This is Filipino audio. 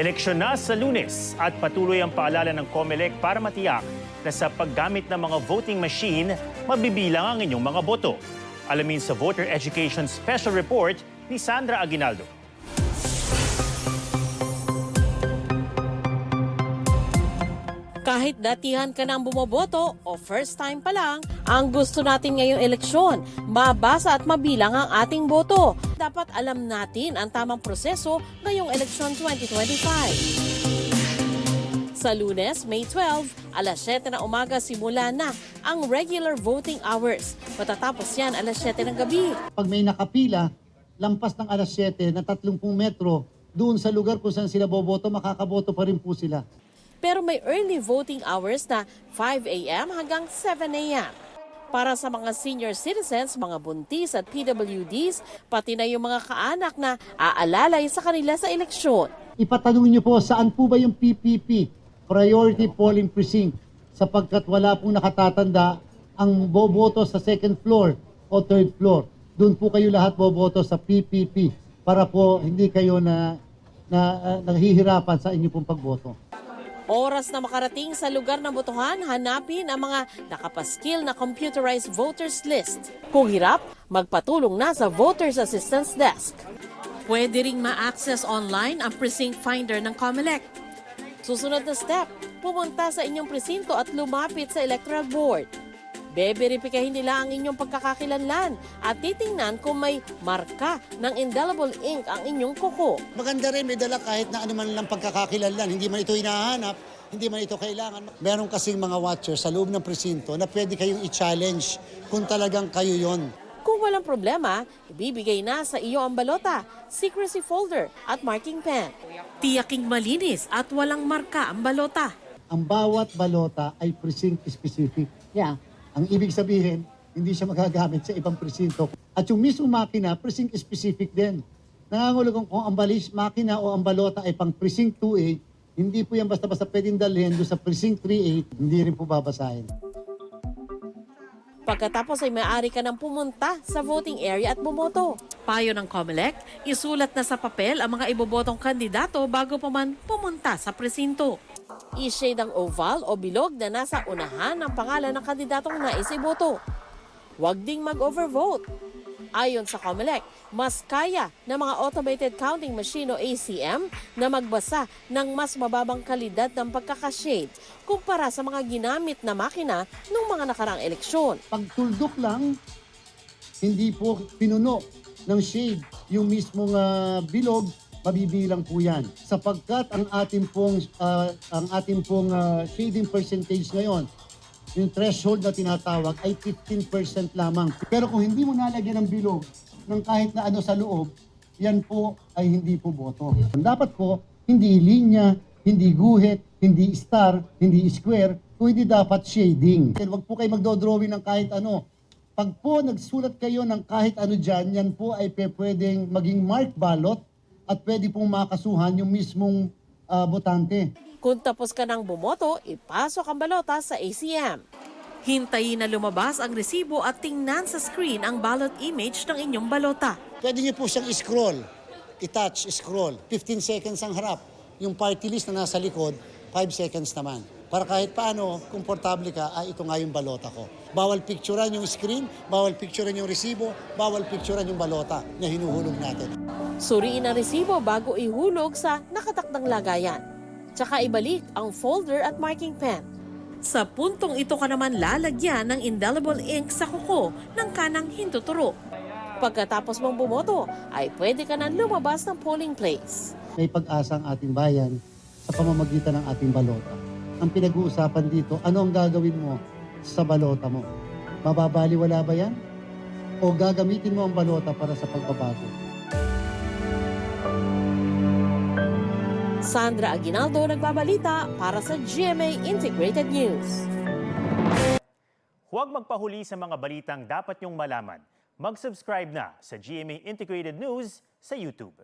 Eleksyon na sa Lunes at patuloy ang paalala ng COMELEC para matiyak na sa paggamit ng mga voting machine, mabibilang ang inyong mga boto. Alamin sa Voter Education Special Report ni Sandra Aguinaldo. Kahit datihan ka nang bumoboto o first time pa lang, ang gusto natin ngayong eleksyon, mabasa at mabilang ang ating boto. Dapat alam natin ang tamang proseso ngayong eleksyon 2025. Sa Lunes, May 12, alas 7 ng umaga simula na ang regular voting hours. Matatapos yan alas 7 ng gabi. Pag may nakapila, lampas ng alas 7 na 30 metro, doon sa lugar kung saan sila boboto, makakaboto pa rin po sila. Pero may early voting hours na 5 a.m. hanggang 7 a.m. Para sa mga senior citizens, mga buntis at PWDs, pati na yung mga kaanak na aalalay sa kanila sa eleksyon. Ipatanong niyo po saan po ba yung PPP, Priority Polling Precinct, sapagkat wala pong nakatatanda ang boboto sa second floor o third floor. Doon po kayo lahat boboto sa PPP para po hindi kayo naghihirapan sa inyong pong pagboto. Oras na makarating sa lugar ng botohan, hanapin ang mga nakapaskil na computerized voters list. Kung hirap, magpatulong na sa Voters Assistance Desk. Pwede ring ma-access online ang precinct finder ng COMELEC. Susunod na step, pumunta sa inyong presinto at lumapit sa Electoral Board. Beberipikahin nila ang inyong pagkakakilanlan at titingnan kung may marka ng indelible ink ang inyong kuko. Maganda rin, may dala kahit na ano man lang pagkakakilanlan. Hindi man ito hinahanap, hindi man ito kailangan. Meron kasing mga watchers sa loob ng presinto na pwede kayong i-challenge kung talagang kayo yon. Kung walang problema, ibibigay na sa iyo ang balota, secrecy folder at marking pen. Tiyaking malinis at walang marka ang balota. Ang bawat balota ay precinct specific. Yeah. Ang ibig sabihin, hindi siya magagamit sa ibang presinto. At yung mismo makina, precinct specific din. Nangangulugan kung ang makina o ang balota ay pang precinct 2A, hindi po yan basta-basta pwedeng dalhin doon sa precinct 3A, hindi rin po babasahin. Pagkatapos ay maaari ka nang pumunta sa voting area at bumoto. Payo ng COMELEC, isulat na sa papel ang mga ibobotong kandidato bago pa man pumunta sa presinto. I-shade ang oval o bilog na nasa unahan ng pangalan ng kandidatong nais iboto. Huwag ding mag-overvote. Ayon sa COMELEC, mas kaya ng mga automated counting machine o ACM na magbasa ng mas mababang kalidad ng pagkakashade kumpara sa mga ginamit na makina noong mga nakarang eleksyon. Pagtuldok lang, hindi po pinuno ng shade yung mismong bilog, mabibilang po yan. Sapagkat ang ating pong shading percentage ngayon, yung threshold na tinatawag ay 15% lamang. Pero kung hindi mo nalagyan ng bilog ng kahit na ano sa loob, yan po ay hindi po boto. Dapat po, hindi linya, hindi guhit, hindi star, hindi square, kundi dapat shading. Huwag po kayo magdodrawing ng kahit ano. Pag po nagsulat kayo ng kahit ano dyan, yan po ay pwedeng maging marked ballot at pwede pong makasuhan yung mismong botante. Kung tapos ka nang bumoto, ipasok ang balota sa ACM. Hintayin na lumabas ang resibo at tingnan sa screen ang ballot image ng inyong balota. Pwede niyo po siyang i-scroll, i-touch, scroll. 15 seconds ang harap. Yung party list na nasa likod, 5 seconds naman. Para kahit paano, komportable ka, ito nga yung balota ko. Bawal picturean yung screen, bawal picturean yung resibo, bawal picturean yung balota na hinuhulog natin. Suriin ang resibo bago ihulog sa nakatakdang lagayan. Tsaka ibalik ang folder at marking pen. Sa puntong ito ka naman lalagyan ng indelible ink sa kuko ng kanang hintuturo. Pagkatapos mong bumoto, ay pwede ka na lumabas ng polling place. May pag-asa ang ating bayan sa pamamagitan ng ating balota. Ang pinag-uusapan dito, ano ang gagawin mo sa balota mo? Mababaliwala ba yan? O gagamitin mo ang balota para sa pagbabago? Sandra Aguinaldo nagbabalita para sa GMA Integrated News. Huwag magpahuli sa mga balitang dapat niyong malaman. Mag-subscribe na sa GMA Integrated News sa YouTube.